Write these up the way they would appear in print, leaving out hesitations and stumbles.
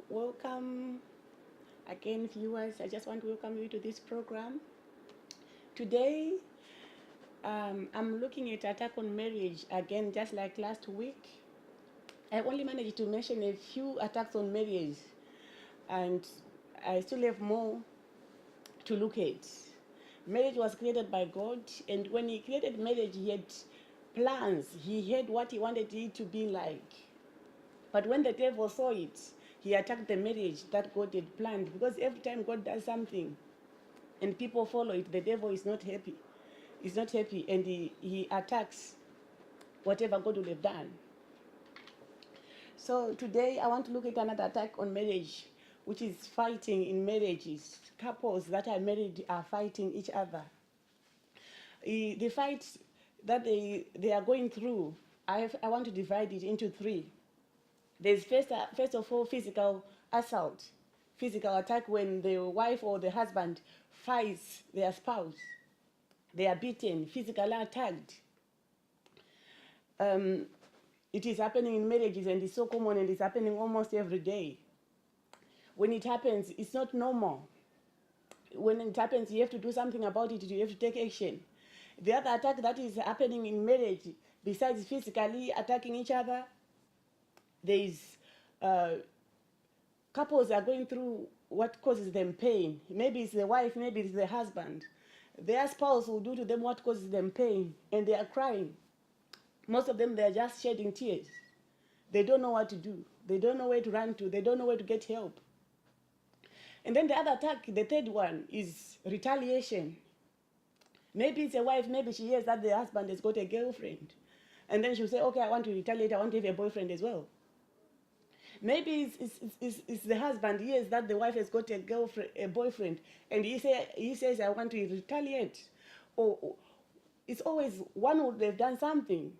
Welcome again, viewers. I just want to welcome you to this program. Today, I'm looking at attack on marriage again, just like last week. I only managed to mention a few attacks on marriage, and I still have more to look at. Marriage was created by God, and when He created marriage, He had plans. He had what He wanted it to be like. But when the devil saw it, he attacked the marriage that God had planned. Because every time God does something and people follow it, the devil is not happy. He's not happy, and he attacks whatever God would have done. So today I want to look at another attack on marriage, which is fighting in marriages. Couples that are married are fighting each other. The fights that they are going through, I want to divide it into three. There's first of all physical assault, physical attack when the wife or the husband fights their spouse. They are beaten, physically attacked. It is happening in marriages, and it's so common, and it's happening almost every day. When it happens, it's not normal. When it happens, you have to do something about it. You have to take action. The other attack that is happening in marriage, besides physically attacking each other, there is couples are going through what causes them pain. Maybe it's the wife, maybe it's the husband. Their spouse will do to them what causes them pain, and they are crying. Most of them, they are just shedding tears. They don't know what to do. They don't know where to run to. They don't know where to get help. And then the other attack, the third one, is retaliation. Maybe it's a wife, maybe she hears that the husband has got a girlfriend. And then she'll say, okay, I want to retaliate, I want to have a boyfriend as well. Maybe it's the husband hears that the wife has got a girlfriend, a boyfriend, and he says, I want to retaliate. Or it's always one would have done something.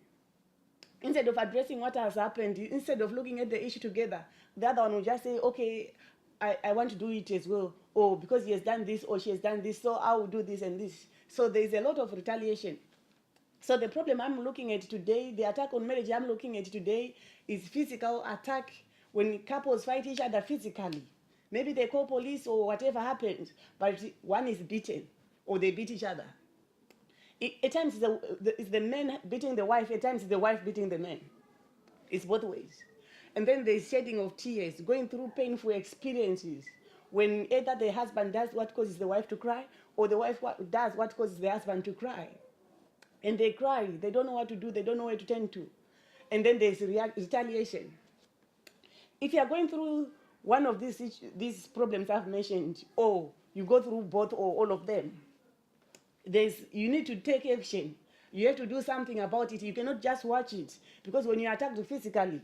Instead of addressing what has happened, instead of looking at the issue together, the other one will just say, okay, I want to do it as well. Or because he has done this or she has done this, so I will do this and this. So there's a lot of retaliation. So the problem I'm looking at today, the attack on marriage I'm looking at today, is physical attack when couples fight each other physically. Maybe they call police or whatever happens, but one is beaten or they beat each other. At times it's the man beating the wife, at times it's the wife beating the man. It's both ways. And then there's shedding of tears, going through painful experiences when either the husband does what causes the wife to cry, or the wife does what causes the husband to cry. And they cry, they don't know what to do, they don't know where to turn to. And then there's retaliation. If you are going through one of these problems I've mentioned, or you go through both or all of them, you need to take action. You have to do something about it. You cannot just watch it, because when you're attacked physically,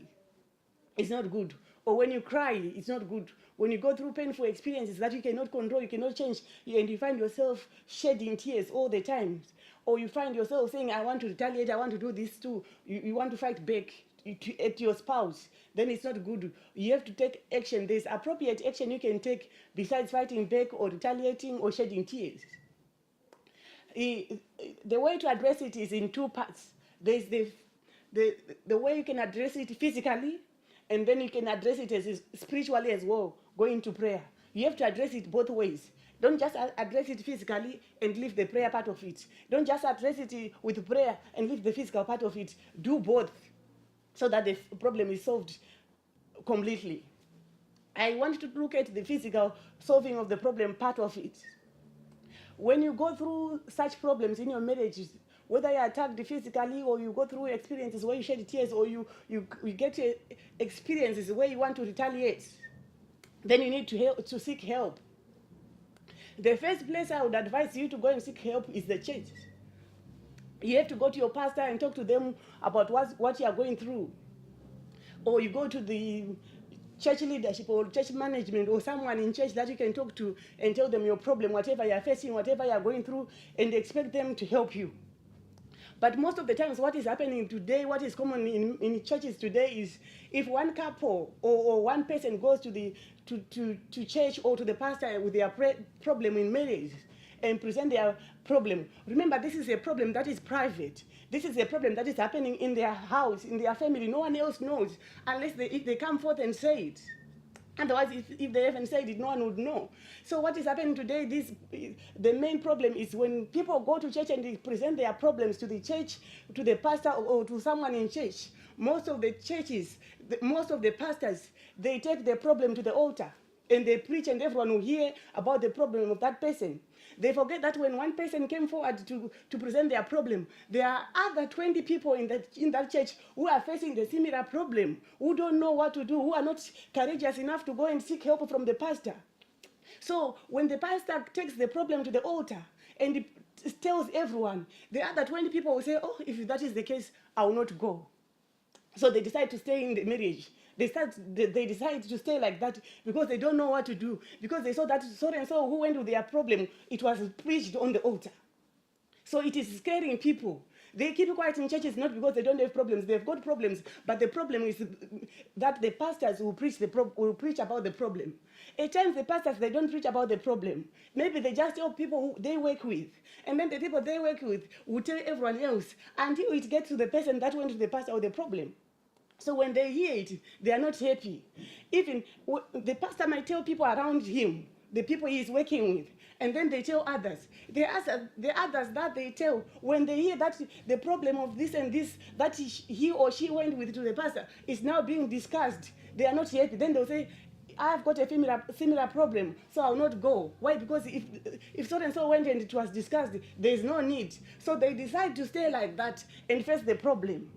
it's not good. Or when you cry, it's not good. When you go through painful experiences that you cannot control, you cannot change, and you find yourself shedding tears all the time, or you find yourself saying, I want to retaliate, I want to do this too, you want to fight back at your spouse, then it's not good. You have to take action. There's appropriate action you can take besides fighting back or retaliating or shedding tears. The way to address it is in two parts. There's the way you can address it physically, and then you can address it as spiritually as well, going to prayer. You have to address it both ways. Don't just address it physically and leave the prayer part of it. Don't just address it with prayer and leave the physical part of it. Do both so that the problem is solved completely. I want to look at the physical solving of the problem part of it. When you go through such problems in your marriages, whether you're attacked physically or you go through experiences where you shed tears, or you get experiences where you want to retaliate, then you need to seek help. The first place I would advise you to go and seek help is the church. You have to go to your pastor and talk to them about what you are going through. Or you go to the church leadership or church management or someone in church that you can talk to and tell them your problem, whatever you're facing, whatever you're going through, and expect them to help you. But most of the times what is happening today, what is common in churches today, is if one couple or one person goes to church or to the pastor with their problem in marriage and present their problem. Remember, this is a problem that is private. This is a problem that is happening in their house, in their family. No one else knows unless if they come forth and say it. Otherwise, if they haven't said it, no one would know. So what is happening today, the main problem is when people go to church and they present their problems to the church, to the pastor or to someone in church, most of the churches, most of the pastors, they take the problem to the altar and they preach and everyone will hear about the problem of that person. They forget that when one person came forward to present their problem, there are other 20 people in that church who are facing the similar problem, who don't know what to do, who are not courageous enough to go and seek help from the pastor. So when the pastor takes the problem to the altar and he tells everyone, the other 20 people will say, oh, if that is the case, I will not go. So they decide to stay in the marriage. They decide to stay like that because they don't know what to do. Because they saw that so and so who went with their problem, it was preached on the altar. So it is scaring people. They keep quiet in churches not because they don't have problems. They've got problems, but the problem is that the pastors will preach about the problem. At times the pastors, they don't preach about the problem. Maybe they just tell people who they work with. And then the people they work with will tell everyone else until it gets to the person that went to the pastor with the problem. So when they hear it, they are not happy. Even the pastor might tell people around him, the people he is working with, and then they tell others. The others that they tell, when they hear that the problem of this and this, that he or she went with to the pastor, is now being discussed, they are not happy. Then they'll say, I've got a similar problem, so I'll not go. Why? Because if so and so went and it was discussed, there is no need. So they decide to stay like that and face the problem.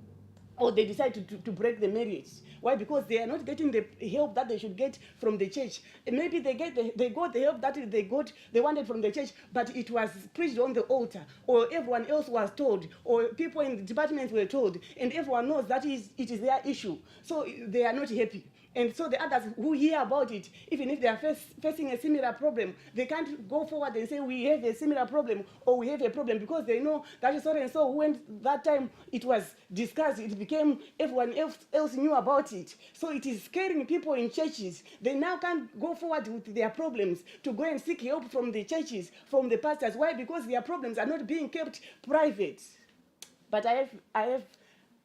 Or they decide to break the marriage. Why? Because they are not getting the help that they should get from the church. And maybe they got the help that they wanted from the church, but it was preached on the altar, or everyone else was told, or people in the departments were told, and everyone knows that it is their issue. So they are not happy. And so the others who hear about it, even if they are facing a similar problem, they can't go forward and say, we have a similar problem, or we have a problem, because they know that so and so when that time it was discussed, it became, everyone else knew about it. So it is scaring people in churches. They now can't go forward with their problems to go and seek help from the churches, from the pastors. Why? Because their problems are not being kept private. But I have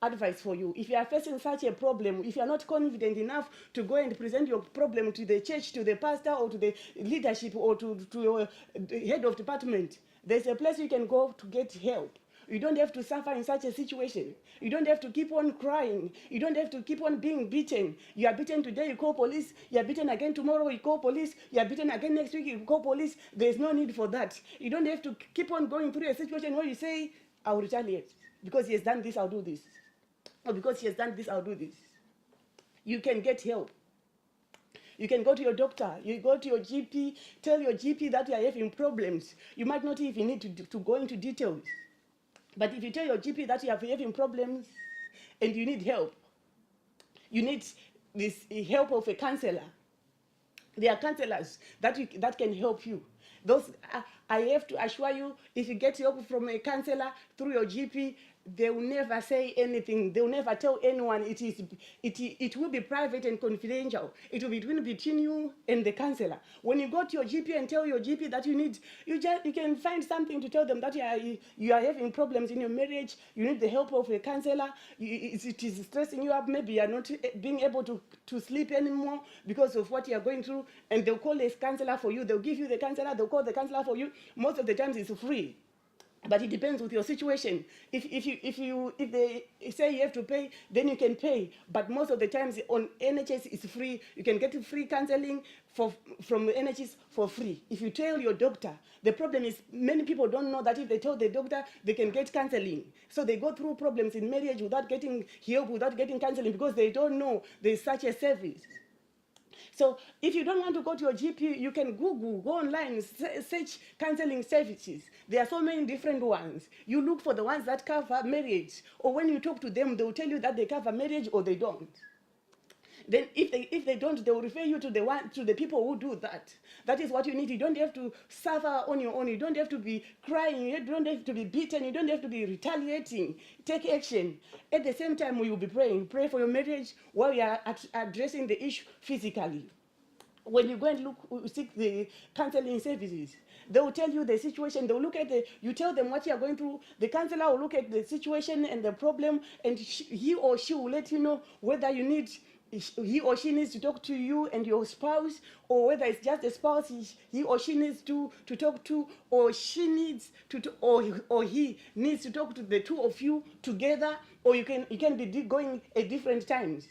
advice for you. If you are facing such a problem, if you are not confident enough to go and present your problem to the church, to the pastor, or to the leadership, or to your head of department, there's a place you can go to get help. You don't have to suffer in such a situation. You don't have to keep on crying. You don't have to keep on being beaten. You are beaten today, you call police. You are beaten again tomorrow, you call police. You are beaten again next week, you call police. There's no need for that. You don't have to keep on going through a situation where you say, I will retaliate. Because he has done this, I'll do this. Or because he has done this, I'll do this. You can get help. You can go to your doctor. You go to your GP. Tell your GP that you are having problems. You might not even need to go into details. But if you tell your GP that you are having problems and you need help, you need this help of a counselor. There are counselors that can help you. Those I have to assure you, if you get help from a counselor through your GP, they will never say anything. They will never tell anyone. It will be private and confidential. It will be between you and the counselor. When you go to your GP and tell your GP that you can find something to tell them that you are having problems in your marriage. You need the help of a counselor. It is stressing you up. Maybe you are not being able to sleep anymore because of what you are going through. And they'll call a counselor for you. They'll give you the counselor. They'll call the counselor for you. Most of the times it's free. But it depends with your situation. If they say you have to pay, then you can pay. But most of the times on NHS it's free. You can get free counseling from NHS for free. If you tell your doctor, the problem is many people don't know that if they tell the doctor, they can get counseling. So they go through problems in marriage without getting help, without getting counseling, because they don't know there's such a service. So if you don't want to go to your GP, you can Google, go online, search counseling services. There are so many different ones. You look for the ones that cover marriage, or when you talk to them, they will tell you that they cover marriage or they don't. Then if they don't, they will refer you to the people who do that. That is what you need. You don't have to suffer on your own. You don't have to be crying. You don't have to be beaten. You don't have to be retaliating. Take action. At the same time, we will be praying. Pray for your marriage while you are addressing the issue physically. When you go and seek the counseling services, they will tell you the situation. They will look at you tell them what you are going through. The counselor will look at the situation and the problem, and he or she will let you know whether you need he or she needs to talk to you and your spouse, or whether it's just the spouse he or she needs to talk to, or she needs or he needs to talk to the two of you together, or you can be going at different times.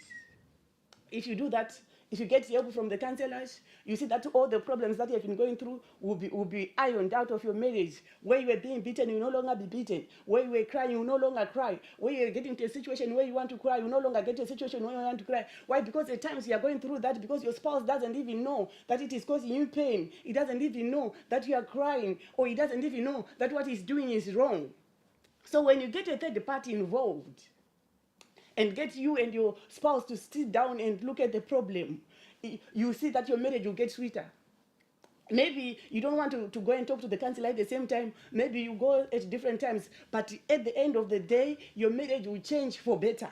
If you do that, if you get help from the counselors, you see that all the problems that you have been going through will be ironed out of your marriage. Where you were being beaten, you will no longer be beaten. Where you were crying, you will no longer cry. Where you are getting to a situation where you want to cry, you will no longer get to a situation where you want to cry. Why? Because at times you are going through that because your spouse doesn't even know that it is causing you pain. He doesn't even know that you are crying, or he doesn't even know that what he's doing is wrong. So when you get a third party involved, and get you and your spouse to sit down and look at the problem, you see that your marriage will get sweeter. Maybe you don't want to go and talk to the counselor at the same time. Maybe you go at different times. But at the end of the day, your marriage will change for better.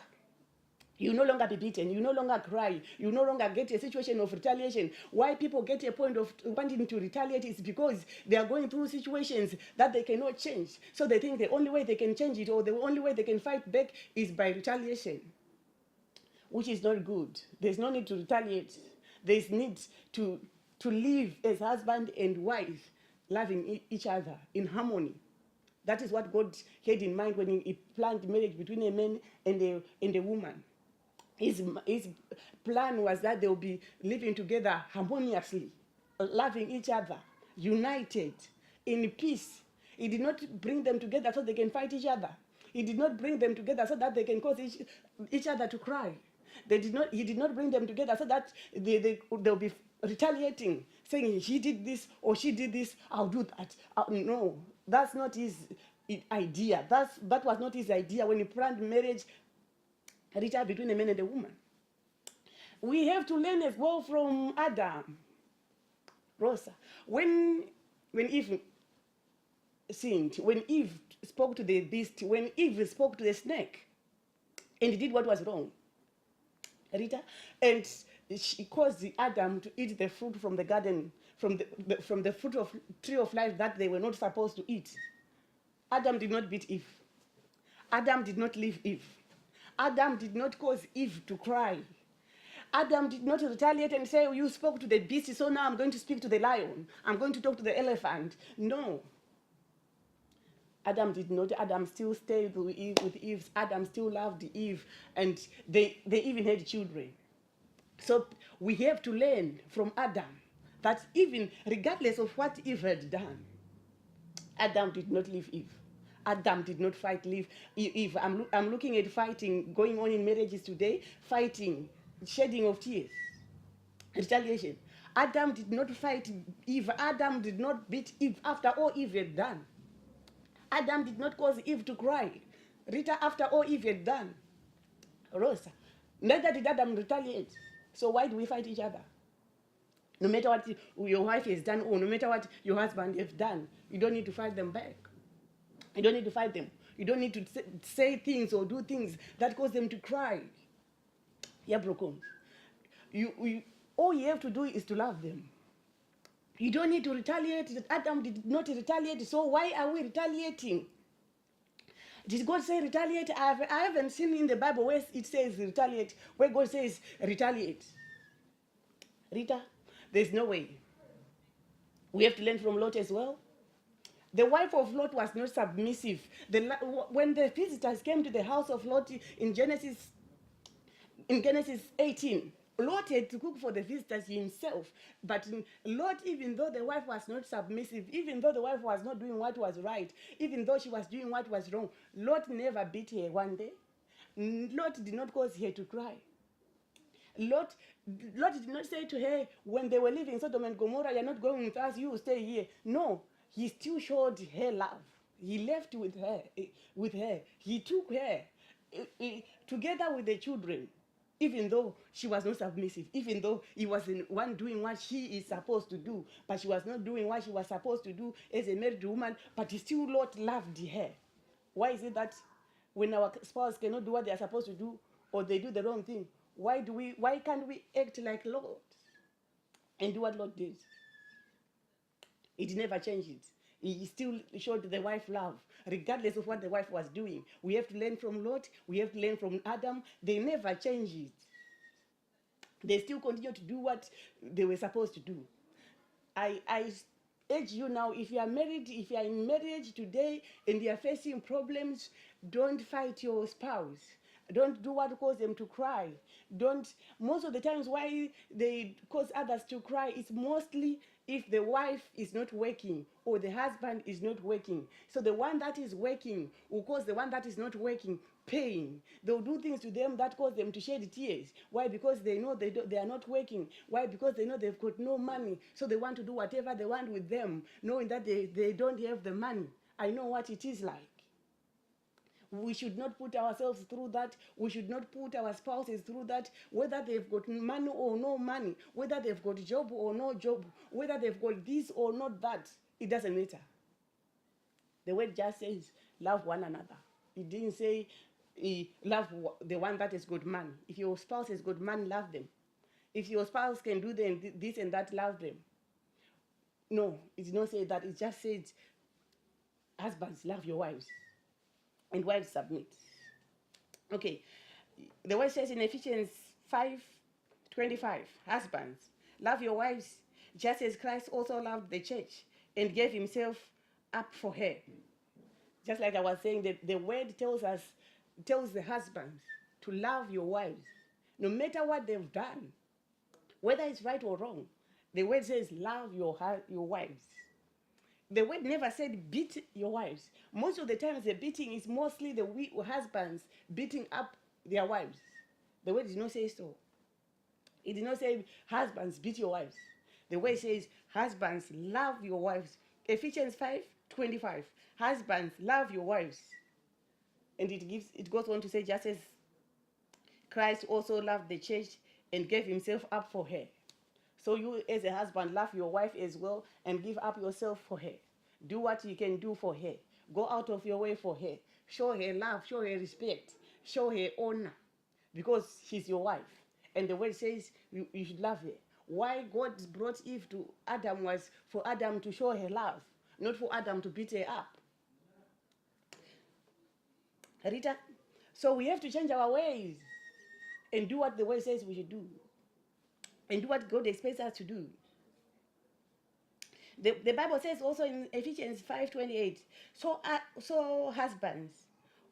You no longer be beaten. You no longer cry. You no longer get a situation of retaliation. Why people get a point of wanting to retaliate is because they are going through situations that they cannot change. So they think the only way they can change it, or the only way they can fight back, is by retaliation, which is not good. There's no need to retaliate. There's need to live as husband and wife, loving each other in harmony. That is what God had in mind when he planned marriage between a man and a woman. His plan was that they will be living together harmoniously, loving each other, united, in peace. He did not bring them together so they can fight each other. He did not bring them together so that they can cause each other to cry. He did not bring them together so that they'll be retaliating, saying he did this or she did this, I'll do that. No, that's not his idea. That was not his idea when he planned marriage between a man and a woman. We have to learn as well from Adam. Rosa, when Eve sinned, when Eve spoke to the beast, when Eve spoke to the snake, and did what was wrong, Rita, and she caused Adam to eat the fruit from the garden, from the fruit of tree of life that they were not supposed to eat. Adam did not beat Eve. Adam did not leave Eve. Adam did not cause Eve to cry. Adam did not retaliate and say, you spoke to the beast, so now I'm going to speak to the lion. I'm going to talk to the elephant. No. Adam did not. Adam still stayed with Eve. Adam still loved Eve. And they even had children. So we have to learn from Adam that even regardless of what Eve had done, Adam did not leave Eve. Adam did not fight Eve. I'm looking at fighting going on in marriages today, fighting, shedding of tears, retaliation. Adam did not fight Eve. Adam did not beat Eve after all Eve had done. Adam did not cause Eve to cry. Rita, after all Eve had done. Rosa, neither did Adam retaliate. So why do we fight each other? No matter what your wife has done, or no matter what your husband has done, you don't need to fight them back. You don't need to fight them. You don't need to say things or do things that cause them to cry. Yeah, broken. All you have to do is to love them. You don't need to retaliate. Adam did not retaliate, so why are we retaliating? Did God say retaliate? I haven't seen in the Bible where it says retaliate, where God says retaliate. Rita, there's no way. We have to learn from Lot as well. The wife of Lot was not submissive. When the visitors came to the house of Lot in Genesis 18, Lot had to cook for the visitors himself. But Lot, even though the wife was not submissive, even though the wife was not doing what was right, even though she was doing what was wrong, Lot never beat her one day. Lot did not cause her to cry. Lot did not say to her, when they were leaving Sodom and Gomorrah, you're not going with us, you will stay here. No, he still showed her love. He left with her. He took her together with the children, even though she was not submissive, even though he was the one doing what she is supposed to do, but she was not doing what she was supposed to do as a married woman, but he still loved her. Why is it that when our spouse cannot do what they are supposed to do, or they do the wrong thing, why can't we act like Lot and do what Lot did? It never changed it. He still showed the wife love, regardless of what the wife was doing. We have to learn from Lot. We have to learn from Adam. They never changed it. They still continue to do what they were supposed to do. I urge you now, if you are married, if you are in marriage today and you are facing problems, don't fight your spouse. Don't do what cause them to cry. Don't, most of the times why they cause others to cry is mostly if the wife is not working or the husband is not working. So the one that is working will cause the one that is not working pain. They'll do things to them that cause them to shed tears. Why? Because they know they are not working. Why? Because they know they've got no money. So they want to do whatever they want with them, knowing that they don't have the money. I know what it is like. We should not put ourselves through that. We should not put our spouses through that, whether they've got money or no money, whether they've got job or no job, whether they've got this or not that. It doesn't matter. The word just says, love one another. It didn't say, love the one that has got money. If your spouse has got money, love them. If your spouse can do this and that, love them. No, it did not say that. It just said, husbands, love your wives. And wives, submit. Okay. The word says in Ephesians 5:25, husbands, love your wives just as Christ also loved the church and gave himself up for her. Just like I was saying, the word tells the husbands to love your wives, no matter what they've done, whether it's right or wrong. The word says, love your wives. The word never said beat your wives. Most of the times, the beating is mostly the husbands beating up their wives. The word did not say so. It did not say husbands beat your wives. The word says husbands love your wives. Ephesians 5:25. Husbands love your wives. And it goes on to say, just as Christ also loved the church and gave himself up for her. So you as a husband love your wife as well and give up yourself for her. Do what you can do for her. Go out of your way for her. Show her love, show her respect, show her honor, because she's your wife. And the word says you should love her. Why God brought Eve to Adam was for Adam to show her love, not for Adam to beat her up. Rita, so we have to change our ways and do what the word says we should do. And do what God expects us to do. The Bible says also in Ephesians 5:28, so husbands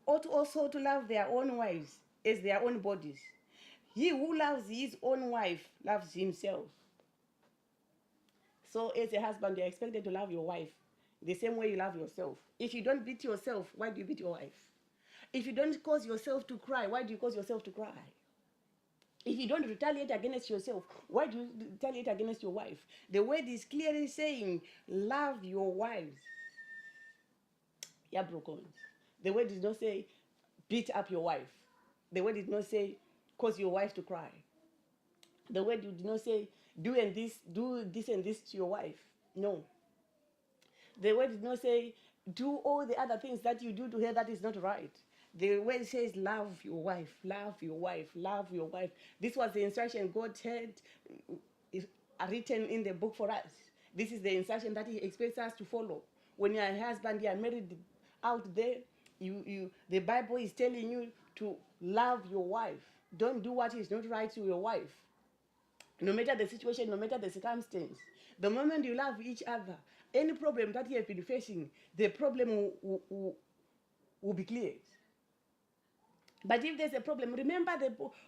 ought also to love their own wives as their own bodies. He who loves his own wife loves himself. So as a husband, you're expected to love your wife the same way you love yourself. If you don't beat yourself, why do you beat your wife? If you don't cause yourself to cry, why do you cause yourself to cry? If you don't retaliate against yourself, why do you retaliate against your wife? The word is clearly saying, love your wives. Yeah, broken. The word did not say, beat up your wife. The word did not say, cause your wife to cry. The word did not say, do this and this to your wife. No. The word did not say, do all the other things that you do to her that is not right. The word says, love your wife, love your wife, love your wife. This was the instruction God had written in the book for us. This is the instruction that he expects us to follow. When you're a husband, you are married out there, the Bible is telling you to love your wife. Don't do what is not right to your wife. No matter the situation, no matter the circumstance. The moment you love each other, any problem that you have been facing, the problem will be cleared. But if there's a problem, remember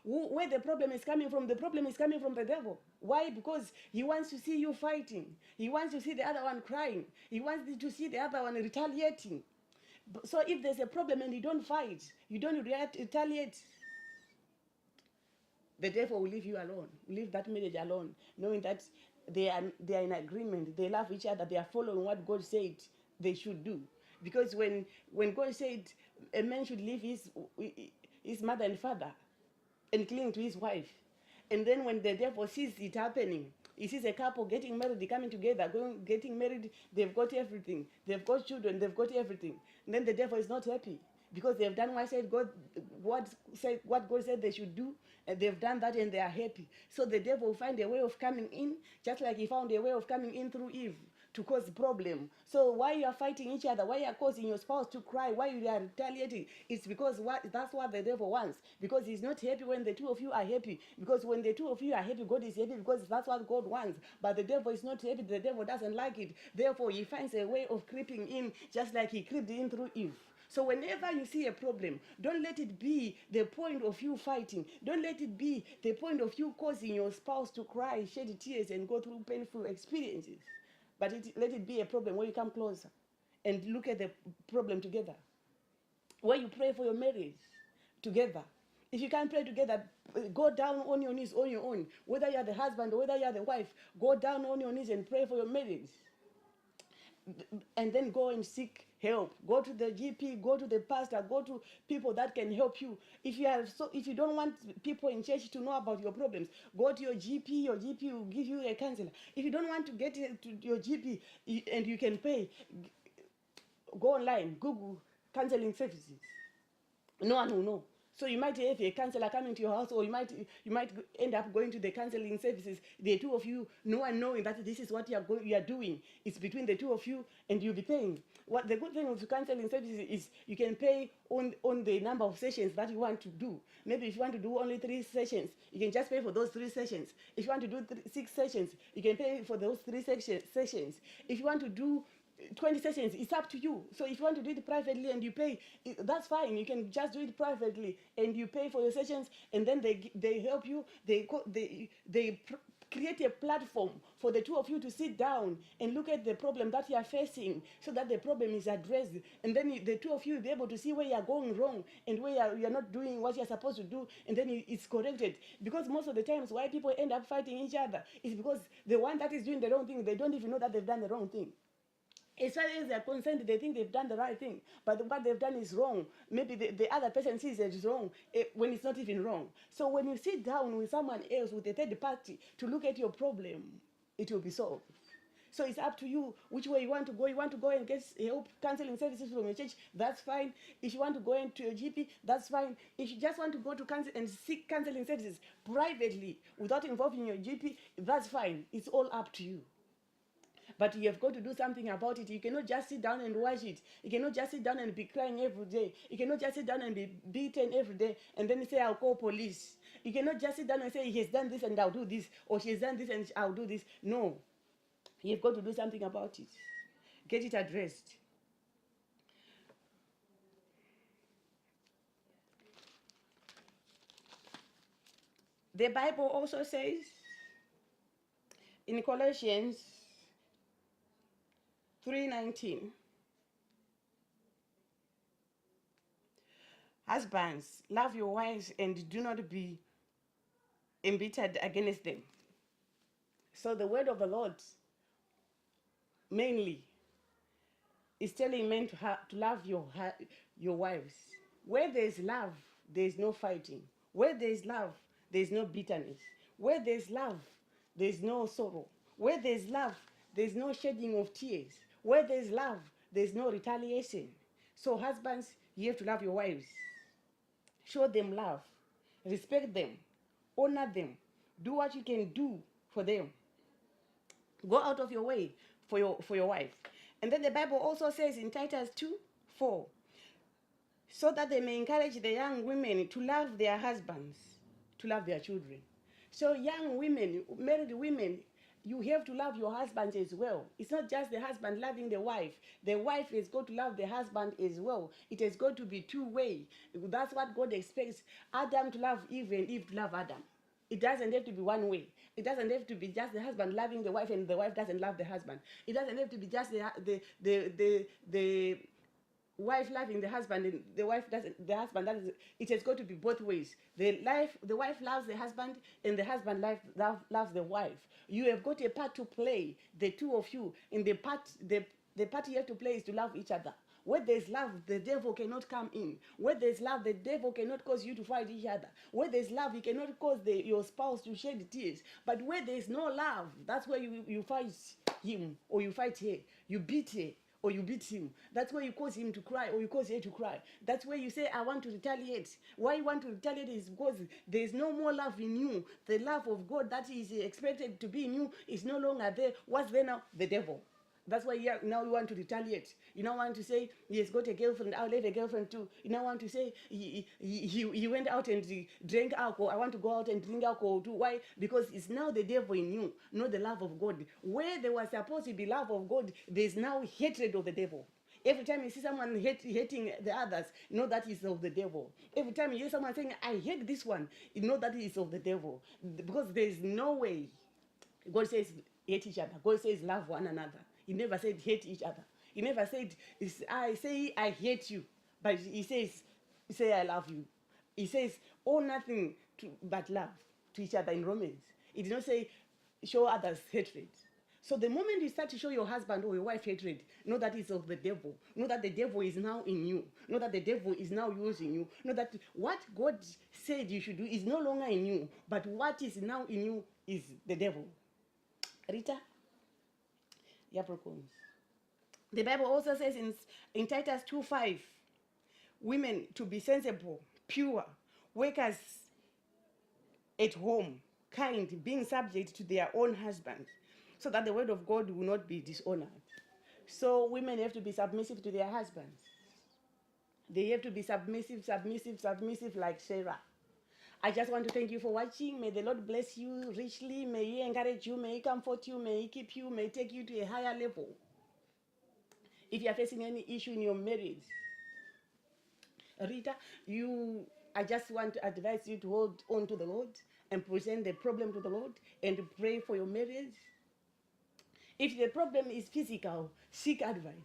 where the problem is coming from. The problem is coming from the devil. Why? Because he wants to see you fighting. He wants to see the other one crying. He wants to see the other one retaliating. So if there's a problem and you don't fight, you don't retaliate, the devil will leave you alone, leave that marriage alone, knowing that they are in agreement, they love each other, they are following what God said they should do. Because when God said a man should leave his mother and father and cling to his wife, and then when the devil sees it happening, he sees a couple getting married, they're coming together, getting married, they've got everything, they've got children, they've got everything. And then the devil is not happy because they've done what God said they should do, and they've done that and they are happy. So the devil will find a way of coming in, just like he found a way of coming in through Eve, to cause problem. So why you are fighting each other, why you are causing your spouse to cry, why you are retaliating, it's because that's what the devil wants. Because he's not happy when the two of you are happy. Because when the two of you are happy, God is happy, because that's what God wants. But the devil is not happy. The devil doesn't like it. Therefore, he finds a way of creeping in, just like he creeped in through Eve. So whenever you see a problem, don't let it be the point of you fighting. Don't let it be the point of you causing your spouse to cry, shed tears, and go through painful experiences. But let it be a problem where you come closer and look at the problem together. Where you pray for your marriage together. If you can't pray together, go down on your knees on your own. Whether you are the husband or whether you are the wife, go down on your knees and pray for your marriage. And then go and seek help. Go to the GP, go to the pastor, go to people that can help you. If you don't want people in church to know about your problems, go to your GP. Your GP will give you a counselor. If you don't want to get to your GP and you can pay, go online, Google counseling services. No one will know. So you might have a counselor coming to your house, or you might end up going to the counseling services. The two of you, no one knowing that this is what you are doing. It's between the two of you, and you'll be paying. What the good thing with counseling services is you can pay on the number of sessions that you want to do. Maybe if you want to do only 3 sessions, you can just pay for those 3 sessions. If you want to do 6 sessions, you can pay for those 3 sessions. If you want to do 20 sessions, it's up to you. So if you want to do it privately and you pay, that's fine. You can just do it privately and you pay for your sessions, and then they help you. They create a platform for the two of you to sit down and look at the problem that you are facing, so that the problem is addressed. And then the two of you will be able to see where you are going wrong and where you are not doing what you are supposed to do, and then it's corrected. Because most of the times why people end up fighting each other is because the one that is doing the wrong thing, they don't even know that they've done the wrong thing. As far as they're concerned, they think they've done the right thing, but what they've done is wrong. Maybe the other person sees it is wrong when it's not even wrong. So when you sit down with someone else, with a third party, to look at your problem, it will be solved. So it's up to you which way you want to go. You want to go and get help, counseling services from your church, that's fine. If you want to go into your GP, that's fine. If you just want to go to counsel and seek counseling services privately without involving your GP, that's fine. It's all up to you. But you have got to do something about it. You cannot just sit down and watch it. You cannot just sit down and be crying every day. You cannot just sit down and be beaten every day and then say, I'll call police. You cannot just sit down and say, he has done this and I'll do this, or she has done this and I'll do this. No. You've got to do something about it. Get it addressed. The Bible also says in Colossians 3:19, husbands, love your wives and do not be embittered against them. So the word of the Lord mainly is telling men to love your wives. Where there is love, there is no fighting. Where there is love, there is no bitterness. Where there is love, there is no sorrow. Where there is love, there is no shedding of tears. Where there is love, there is no retaliation. So husbands, you have to love your wives. Show them love. Respect them. Honor them. Do what you can do for them. Go out of your way for your wife. And then the Bible also says in Titus 2:4, so that they may encourage the young women to love their husbands, to love their children. So young women, married women, you have to love your husband as well. It's not just the husband loving the wife. The wife has got to love the husband as well. It has got to be two-way. That's what God expects Adam to love Eve and Eve to love Adam. It doesn't have to be one way. It doesn't have to be just the husband loving the wife and the wife doesn't love the husband. It doesn't have to be just the wife loving the husband and the wife doesn't. The husband doesn't. It has got to be both ways. The wife loves the husband and the husband loves the wife. You have got a part to play, the two of you. In the part you have to play is to love each other. Where there's love, the devil cannot come in. Where there's love, the devil cannot cause you to fight each other. Where there's love, he cannot cause your spouse to shed tears. But where there's no love, that's where you fight him or you fight her. You beat her or you beat him. That's where you cause him to cry or you cause her to cry. That's where you say, I want to retaliate. Why you want to retaliate is because there's no more love in you. The love of God that is expected to be in you is no longer there. What's there now? The devil. That's why now you want to retaliate. You now want to say, he has got a girlfriend, I'll have a girlfriend too. You now want to say, he went out and drank alcohol. I want to go out and drink alcohol too. Why? Because it's now the devil in you, not the love of God. Where there was supposed to be love of God, there's now hatred of the devil. Every time you see someone hating the others, you know that is of the devil. Every time you hear someone saying, I hate this one, you know that is of the devil. Because there is no way. God says hate each other. God says love one another. He never said hate each other. He never said, I say I hate you. But he says, say I love you. He says, oh, nothing but love to each other in Romans. It did not say show others hatred. So the moment you start to show your husband or your wife hatred, know that it's of the devil. Know that the devil is now in you. Know that the devil is now using you. Know that what God said you should do is no longer in you, but what is now in you is the devil. Rita? Yaprokons. The Bible also says in Titus 2:5, women to be sensible, pure, workers at home, kind, being subject to their own husbands, so that the word of God will not be dishonored. So women have to be submissive to their husbands. They have to be submissive like Sarah. I just want to thank you for watching. May the Lord bless you richly. May He encourage you. May He comfort you. May He keep you. May He take you to a higher level. If you are facing any issue in your marriage, Rita, I just want to advise you to hold on to the Lord and present the problem to the Lord and pray for your marriage. If the problem is physical, seek advice.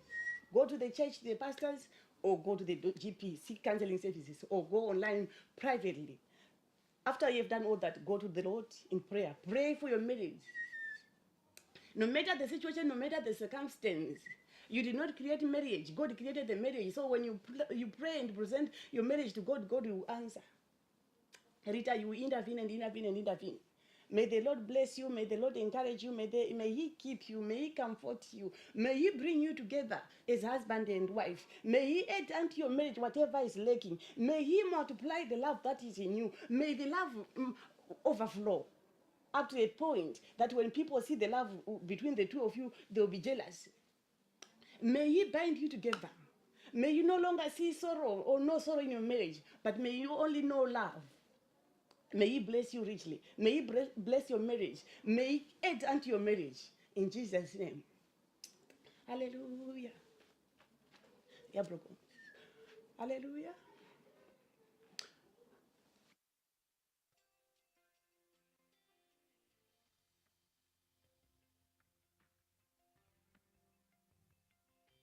Go to the church, the pastors, or go to the GP, seek counseling services, or go online privately. After you've done all that, go to the Lord in prayer. Pray for your marriage. No matter the situation, no matter the circumstance, you did not create marriage. God created the marriage. So when you pray and present your marriage to God, God will answer. Rita, you intervene and intervene and intervene. May the Lord bless you. May the Lord encourage you. May He keep you. May He comfort you. May He bring you together as husband and wife. May He add unto your marriage whatever is lacking. May He multiply the love that is in you. May the love overflow up to a point that when people see the love between the two of you, they'll be jealous. May He bind you together. May you no longer see sorrow or no sorrow in your marriage, but may you only know love. May He bless you richly. May He bless your marriage. May He add unto your marriage. In Jesus' name. Hallelujah. Yeah, broken. Hallelujah.